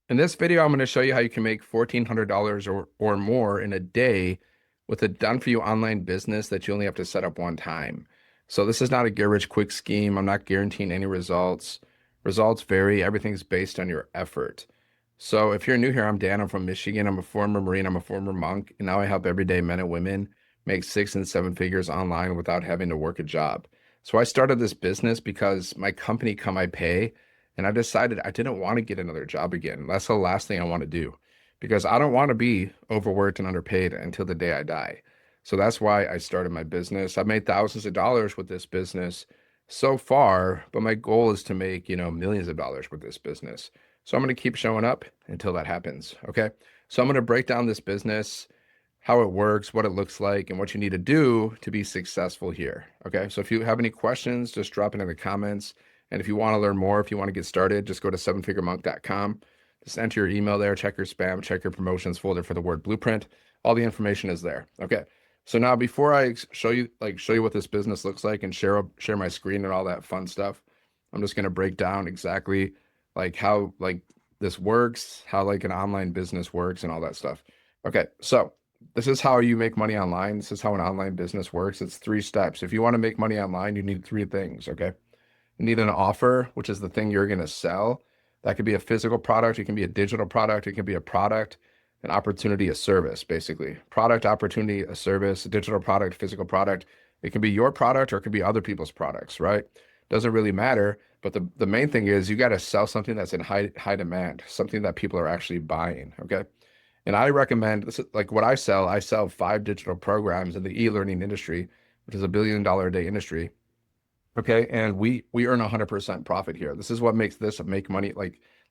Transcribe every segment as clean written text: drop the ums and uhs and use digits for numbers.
In this video, I'm going to show you how you can make $1,400 or more in a day with a done-for-you online business that you only have to set up one time. So this is not a get-rich-quick scheme. I'm not guaranteeing any results. Results vary. Everything's based on your effort. So if you're new here, I'm Dan. I'm from Michigan. I'm a former Marine. I'm a former monk. And now I help everyday men and women make 6 and 7 figures online without having to work a job. So I started this business because my company Come I Pay, and I decided I didn't want to get another job again. That's the last thing I want to do because I don't want to be overworked and underpaid until the day I die. So that's why I started my business. I've made thousands of dollars with this business so far, but my goal is to make, millions of dollars with this business. So I'm going to keep showing up until that happens. Okay. So I'm going to break down this business, how it works, what it looks like, and what you need to do to be successful here. Okay. So if you have any questions, just drop it in the comments. And if you want to learn more, if you want to get started, just go to sevenfiguremonk.com. Just enter your email there, check your spam, check your promotions folder for the word blueprint. All the information is there. Okay. So now before I show you what this business looks like and share my screen and all that fun stuff, I'm just going to break down exactly how this works, how an online business works and all that stuff. Okay. So this is how you make money online. This is how an online business works. It's 3 steps. If you want to make money online, you need 3 things. Okay. You need an offer, which is the thing you're going to sell. That could be a physical product. It can be a digital product. It can be a product, an opportunity, a service, basically. Product, opportunity, a service, a digital product, physical product. It can be your product or it could be other people's products, right? Doesn't really matter. But the main thing is you got to sell something that's in high demand, something that people are actually buying, okay? And I recommend, this is like what I sell 5 digital programs in the e-learning industry, which is a $1 billion a day industry. Okay. And we earn 100% profit here. This is what makes this a make money.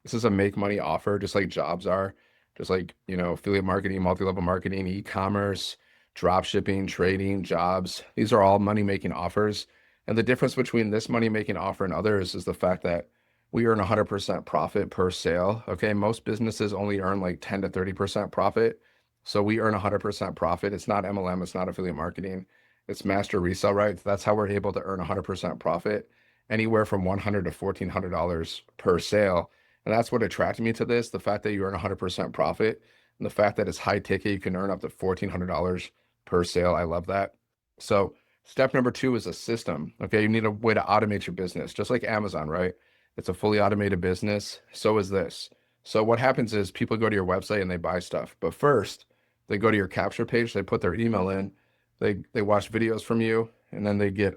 This is a make money offer, just like jobs are, just like, affiliate marketing, multi-level marketing, e-commerce, drop shipping, trading, jobs. These are all money-making offers. And the difference between this money-making offer and others is the fact that we earn 100% profit per sale. Okay. Most businesses only earn like 10 to 30% profit. So we earn 100% profit. It's not MLM. It's not affiliate marketing. It's master resale rights. That's how we're able to earn 100% profit, anywhere from $100 to $1,400 per sale. And that's what attracted me to this, the fact that you earn 100% profit and the fact that it's high ticket, you can earn up to $1,400 per sale. I love that. So step number 2 is a system. Okay, you need a way to automate your business, just like Amazon, right? It's a fully automated business. So is this. So what happens is people go to your website and they buy stuff. But first, they go to your capture page, they put their email in, they watch videos from you, and then they get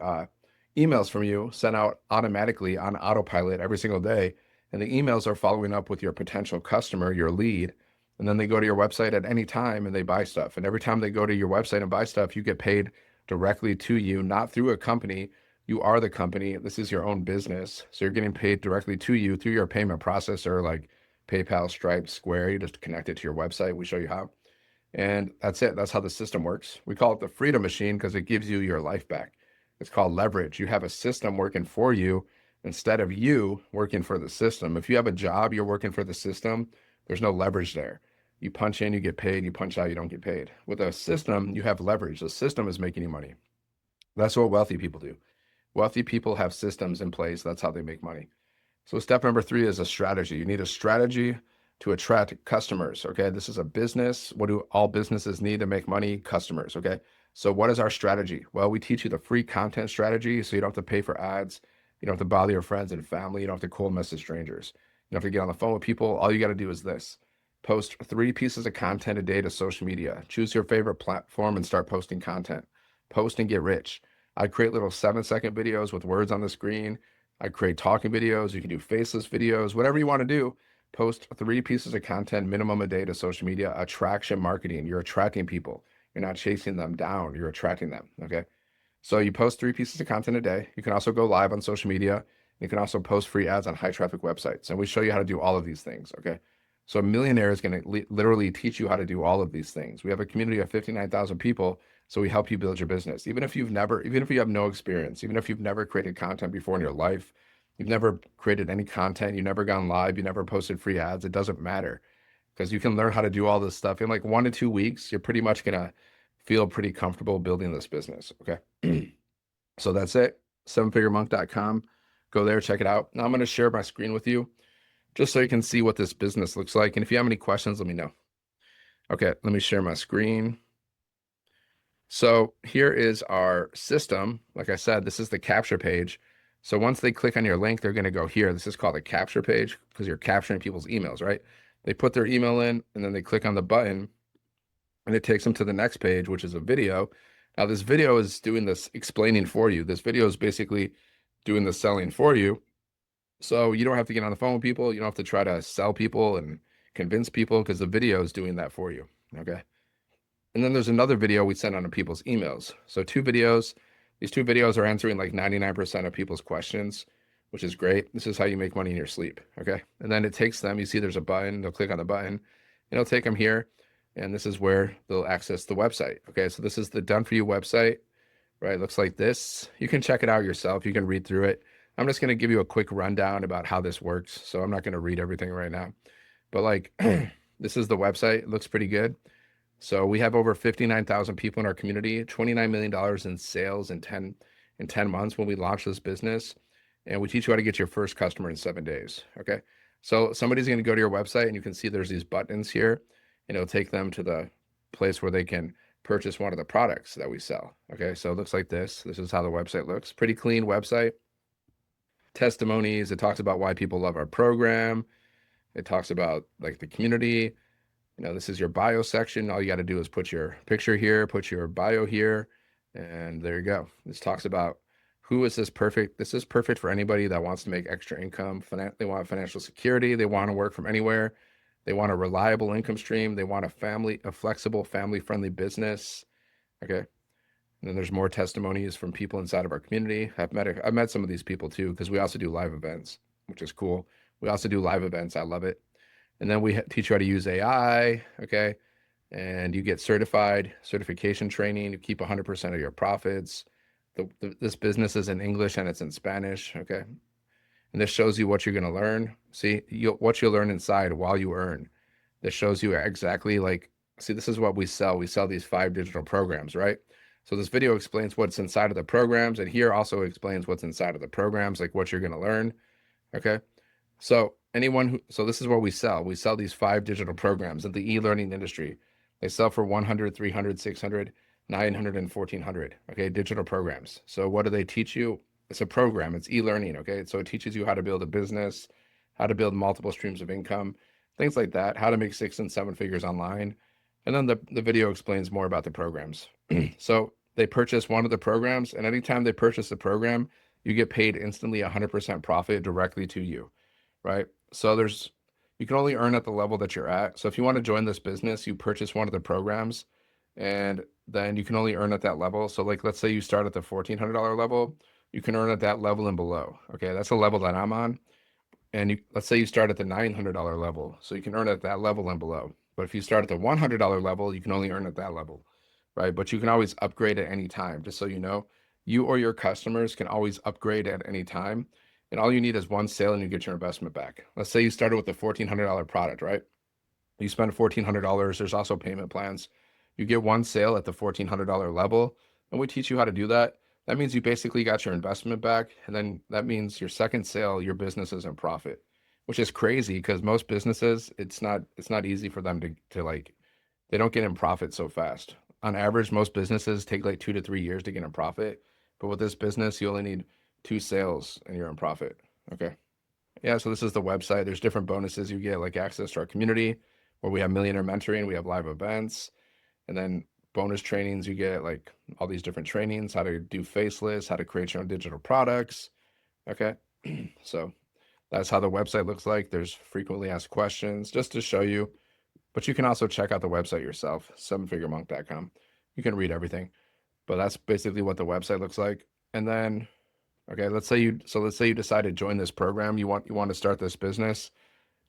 emails from you sent out automatically on autopilot every single day. And the emails are following up with your potential customer, your lead. And then they go to your website at any time and they buy stuff. And every time they go to your website and buy stuff, you get paid directly to you, not through a company. You are the company. This is your own business. So you're getting paid directly to you through your payment processor like PayPal, Stripe, Square. You just connect it to your website. We show you how. And that's it. That's how the system works. We call it the freedom machine because it gives you your life back. It's called leverage. You have a system working for you instead of you working for the system. If you have a job, you're working for the system, there's no leverage there. You punch in, you get paid. You punch out, you don't get paid. With a system, you have leverage. The system is making you money. That's what wealthy people do. Wealthy people have systems in place. That's how they make money. So step number 3 is a strategy. You need a strategy to attract customers. Okay. This is a business. What do all businesses need to make money? Customers. Okay. So what is our strategy? Well, we teach you the free content strategy. So you don't have to pay for ads. You don't have to bother your friends and family. You don't have to cold message strangers. You don't have to get on the phone with people. All you got to do is this: post 3 pieces of content a day to social media. Choose your favorite platform and start posting content. Post and get rich. I create little 7-second videos with words on the screen. I create talking videos. You can do faceless videos, whatever you want to do. Post 3 pieces of content minimum a day to social media. Attraction marketing. You're attracting people. You're not chasing them down. You're attracting them. Okay. So you post 3 pieces of content a day. You can also go live on social media. You can also post free ads on high traffic websites. And we show you how to do all of these things. Okay. So a millionaire is going to literally teach you how to do all of these things. We have a community of 59,000 people. So we help you build your business. Even if you have no experience, even if you've never created content before in your life, you've never created any content, you've never gone live, you never posted free ads, it doesn't matter because you can learn how to do all this stuff in like 1 to 2 weeks. You're pretty much going to feel pretty comfortable building this business. Okay. So that's it. sevenfiguremonk.com. Go there, check it out. Now I'm going to share my screen with you. just so you can see what this business looks like. And if you have any questions, let me know. Okay, let me share my screen. So here is our system. Like I said, this is the capture page. So once they click on your link, they're going to go here. This is called a capture page because you're capturing people's emails, right? They put their email in and then they click on the button and it takes them to the next page, which is a video. Now this video is doing this explaining for you. This video is basically doing the selling for you. So you don't have to get on the phone with people. You don't have to try to sell people and convince people because the video is doing that for you. Okay. And then there's another video we send on to people's emails. So two videos. These two videos are answering like 99% of people's questions, which is great. This is how you make money in your sleep. Okay. And then it takes them, you see there's a button, they'll click on the button, and it'll take them here. And this is where they'll access the website. Okay. So this is the done for you website, right? It looks like this. You can check it out yourself. You can read through it. I'm just going to give you a quick rundown about how this works. So I'm not going to read everything right now, but like this is the website. It looks pretty good. So we have over 59,000 people in our community, $29 million in sales in 10 months when we launched this business. And we teach you how to get your first customer in 7 days. Okay. So somebody's going to go to your website and you can see there's these buttons here and it'll take them to the place where they can purchase one of the products that we sell. Okay. So it looks like this. This is how the website looks. Pretty clean website. Testimonies. It talks about why people love our program. It talks about like the community. You know, this is your bio section. All you got to do is put your picture here, put your bio here, and there you go. This talks about who is this perfect. This is perfect for anybody that wants to make extra income. They want financial security. They want to work from anywhere. They want a reliable income stream. They want a flexible, family-friendly business. Okay. And then there's more testimonies from people inside of our community. I've met some of these people too, because we also do live events, which is cool. We also do live events. I love it. And then we teach you how to use AI. Okay. And you get certification training. You keep 100% of your profits. This business is in English and it's in Spanish. Okay. And this shows you what you're going to learn. See, what you'll learn inside while you earn. This shows you exactly like, see, this is what we sell. We sell these 5 digital programs, right? So this video explains what's inside of the programs, and here also explains what's inside of the programs, like what you're going to learn. Okay. So so this is what we sell. We sell these 5 digital programs in the e-learning industry. They sell for 100, 300, 600, 900, and 1400. Okay. Digital programs. So what do they teach you? It's a program. It's e-learning. Okay. So it teaches you how to build a business, how to build multiple streams of income, things like that, how to make 6 and 7 figures online. And then the video explains more about the programs. So they purchase one of the programs, and anytime they purchase the program, you get paid instantly 100% profit directly to you, right? So you can only earn at the level that you're at. So if you want to join this business, you purchase one of the programs, and then you can only earn at that level. So like, let's say you start at the $1,400 level, you can earn at that level and below. Okay, that's a level that I'm on. And let's say you start at the $900 level, so you can earn at that level and below. But if you start at the $100 level, you can only earn at that level, right? But you can always upgrade at any time. Just so you know, you or your customers can always upgrade at any time. And all you need is one sale and you get your investment back. Let's say you started with a $1,400 product, right? You spend $1,400. There's also payment plans. You get one sale at the $1,400 level, and we teach you how to do that. That means you basically got your investment back. And then that means your second sale, your business is in profit, which is crazy because most businesses, it's not easy for them to like, they don't get in profit so fast. On average, most businesses take like 2 to 3 years to get in profit. But with this business, you only need 2 sales and you're in profit. Okay. Yeah. So this is the website. There's different bonuses you get, like access to our community where we have millionaire mentoring, we have live events, and then bonus trainings. You get like all these different trainings, how to do faceless, how to create your own digital products. Okay. So that's how the website looks like. There's frequently asked questions just to show you, but you can also check out the website yourself, sevenfiguremonk.com. You can read everything, but that's basically what the website looks like. And then, okay, let's say you decide to join this program. You want to start this business.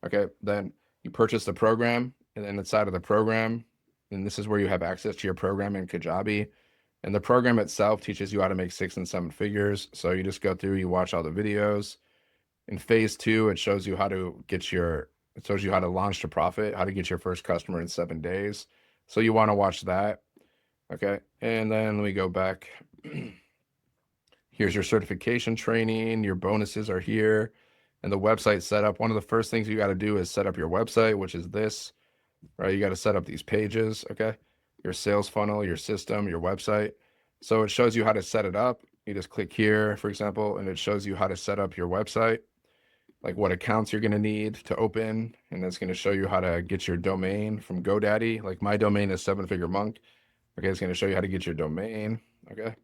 Okay. Then you purchase the program, and then inside of the program, and this is where you have access to your program in Kajabi. And the program itself teaches you how to make 6 and 7 figures. So you just go through, you watch all the videos. In phase 2, it shows you how to launch to profit, how to get your first customer in 7 days. So you want to watch that. Okay. And then let me go back. Here's your certification training. Your bonuses are here. and the website setup, one of the first things you got to do is set up your website, which is this, right? You got to set up these pages, okay? Your sales funnel, your system, your website. So it shows you how to set it up. You just click here, for example, and it shows you how to set up your website, like what accounts you're going to need to open. And it's going to show you how to get your domain from GoDaddy. Like my domain is Seven Figure Monk. Okay, it's going to show you how to get your domain. Okay.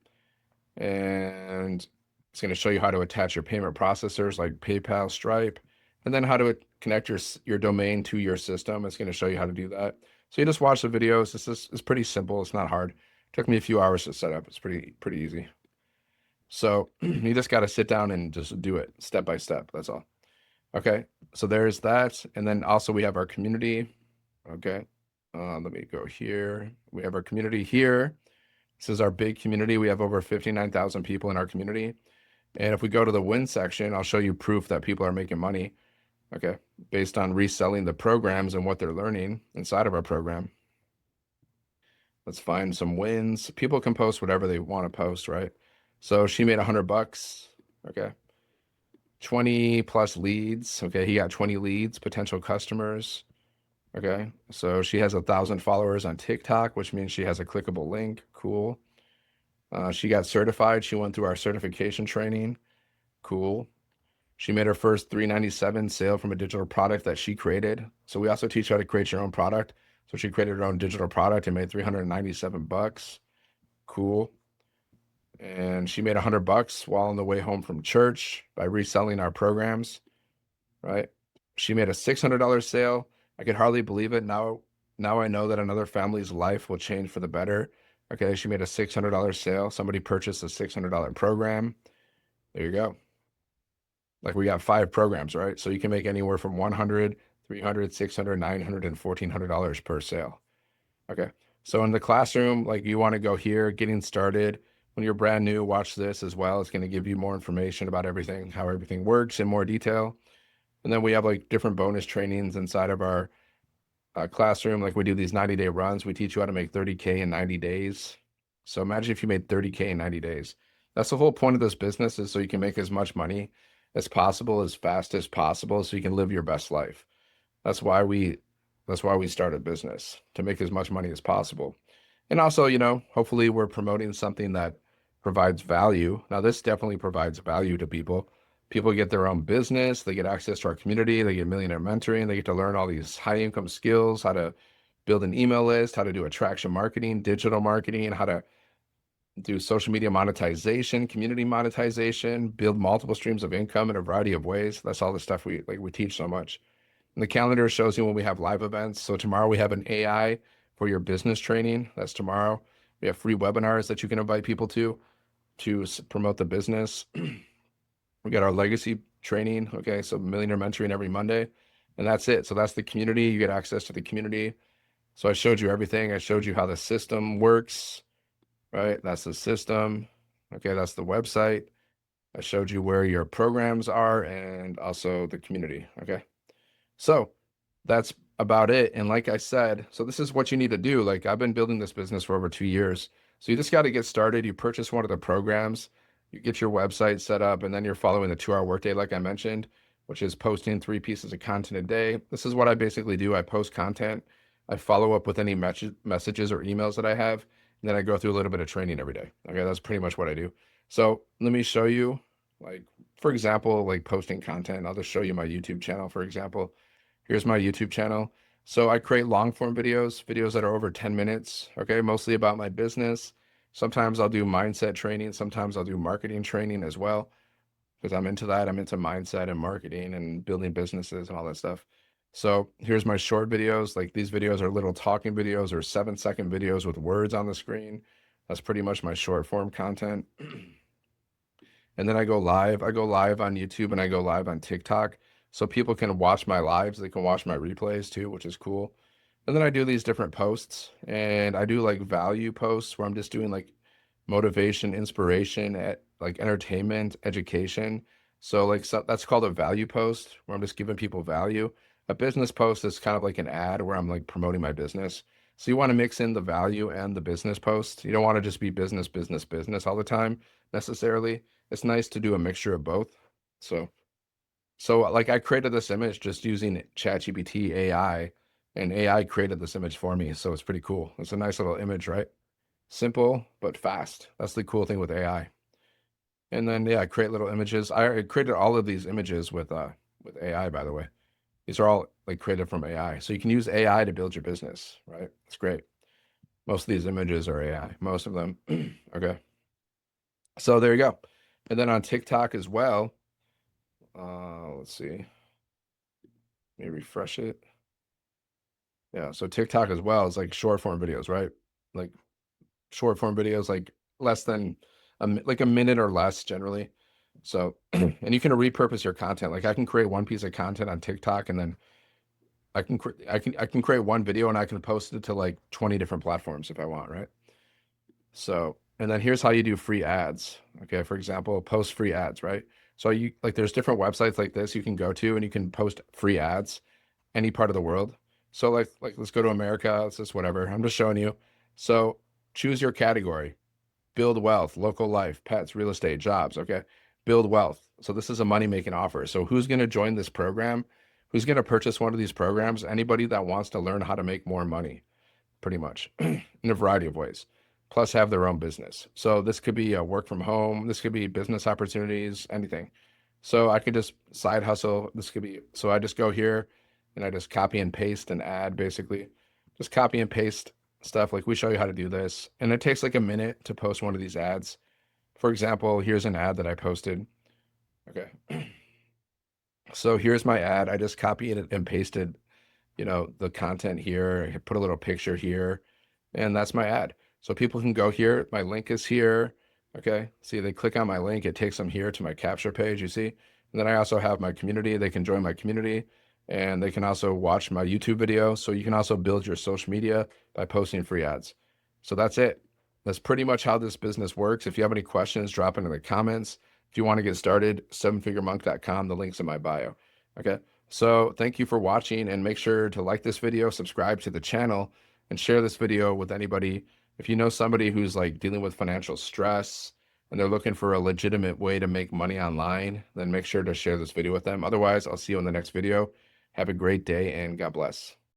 And it's going to show you how to attach your payment processors like PayPal, Stripe, and then how to connect your domain to your system. It's going to show you how to do that. So you just watch the videos. It's pretty simple. It's not hard. It took me a few hours to set up. It's pretty easy. So you just got to sit down and just do it step by step. That's all. Okay. So there's that. And then also we have our community. Okay. Let me go here. We have our community here. This is our big community. We have over 59,000 people in our community. And if we go to the win section, I'll show you proof that people are making money, okay, based on reselling the programs and what they're learning inside of our program. Let's find some wins. People can post whatever they want to post, right? So she made $100, okay. 20 plus leads, okay. He got 20 leads, potential customers, okay. So she has 1,000 followers on TikTok, which means she has a clickable link. Cool. She got certified. She went through our certification training. Cool. She made her first $397 sale from a digital product that she created. So we also teach you how to create your own product. So she created her own digital product and made $397. Cool. And she made $100 while on the way home from church by reselling our programs, right? She made a $600 sale. I could hardly believe it. Now I know that another family's life will change for the better. Okay, she made a $600 sale. Somebody purchased a $600 program. There you go. Like we got 5 programs, right? So you can make anywhere from $100, $300, $600, $900, and $1,400 per sale. Okay. So in the classroom, like you want to go here, getting started. When you're brand new, watch this as well. It's going to give you more information about everything, how everything works in more detail. And then we have like different bonus trainings inside of our classroom. Like we do these 90-day runs. We teach you how to make 30K in 90 days. So imagine if you made 30K in 90 days. That's the whole point of this business, is so you can make as much money as possible, as fast as possible, so you can live your best life. That's why we started business, to make as much money as possible. And also, you know, hopefully we're promoting something that provides value. Now, this definitely provides value to people. People get their own business, they get access to our community, they get millionaire mentoring, they get to learn all these high income skills, how to build an email list, how to do attraction marketing, digital marketing, how to do social media monetization, community monetization, build multiple streams of income in a variety of ways. That's all the stuff we teach so much. And the calendar shows you when we have live events. So tomorrow we have an AI for your business training. That's tomorrow. We have free webinars that you can invite people to promote the business. We got our legacy training. Okay. So millionaire mentoring every Monday, and that's it. So that's the community. You get access to the community. So I showed you everything. I showed you how the system works, right? That's the system. Okay. That's the website. I showed you where your programs are and also the community. Okay. So that's about it. And like I said, so this is what you need to do. Like I've been building this business for over 2 years. So you just got to get started. You purchase one of the programs, you get your website set up, and then you're following the 2-hour workday, like I mentioned, which is posting 3 pieces of content a day. This is what I basically do. I post content. I follow up with any messages or emails that I have. And then I go through a little bit of training every day. Okay. That's pretty much what I do. So let me show you, like, for example, like posting content. I'll just show you my YouTube channel, for example. Here's my YouTube channel. So I create long form videos that are over 10 minutes, okay, mostly about my business. Sometimes I'll do mindset training. Sometimes I'll do marketing training as well, because I'm into that. I'm into mindset and marketing and building businesses and all that stuff. So here's my short videos. Like these videos are little talking videos or 7-second videos with words on the screen. That's pretty much my short form content. And then I go live. I go live on YouTube and I go live on TikTok. So people can watch my lives. They can watch my replays too, which is cool. And then I do these different posts, and I do like value posts where I'm just doing like motivation, inspiration, like entertainment, education. So like that's called a value post, where I'm just giving people value. A business post is kind of like an ad where I'm like promoting my business. So you want to mix in the value and the business post. You don't want to just be business, business, business all the time necessarily. It's nice to do a mixture of both. So So like I created this image just using ChatGPT AI, and AI created this image for me. So it's pretty cool. It's a nice little image, right? Simple but fast. That's the cool thing with AI. And then yeah, I create little images. I created all of these images with AI, by the way. These are all like created from AI. So you can use AI to build your business, right? It's great. Most of these images are AI, most of them. Okay. So there you go. And then on TikTok as well, let's see, let me refresh it. Yeah, so TikTok as well is like short form videos, right? Like short form videos, like less than like a minute or less generally. So, and you can repurpose your content. Like I can create one piece of content on TikTok, and then I can create one video and I can post it to like 20 different platforms if I want, right? So, and then here's how you do free ads. Okay, for example, post free ads, right? So you like there's different websites like this you can go to and you can post free ads any part of the world. So like let's go to America, let's just whatever. I'm just showing you. So choose your category. Build wealth, local life, pets, real estate, jobs, okay? Build wealth. So this is a money-making offer. So who's going to join this program? Who's going to purchase one of these programs? Anybody that wants to learn how to make more money, pretty much, in a variety of ways, plus have their own business. So this could be a work from home. This could be business opportunities, anything. So I could just side hustle. This could be, so I just go here and I just copy and paste an ad, basically. Just copy and paste stuff. Like we show you how to do this. And it takes like a minute to post one of these ads. For example, here's an ad that I posted. Okay. So here's my ad. I just copied it and pasted, the content here. I put a little picture here, and that's my ad. So people can go here. My link is here. Okay. See, they click on my link. It takes them here to my capture page, you see? And then I also have my community. They can join my community and they can also watch my YouTube video. So you can also build your social media by posting free ads. So that's it. That's pretty much how this business works. If you have any questions, drop it in the comments. If you want to get started, sevenfiguremonk.com. The link's in my bio. Okay. So thank you for watching, and make sure to like this video, subscribe to the channel, and share this video with anybody. If you know somebody who's like dealing with financial stress and they're looking for a legitimate way to make money online, then make sure to share this video with them. Otherwise, I'll see you in the next video. Have a great day and God bless.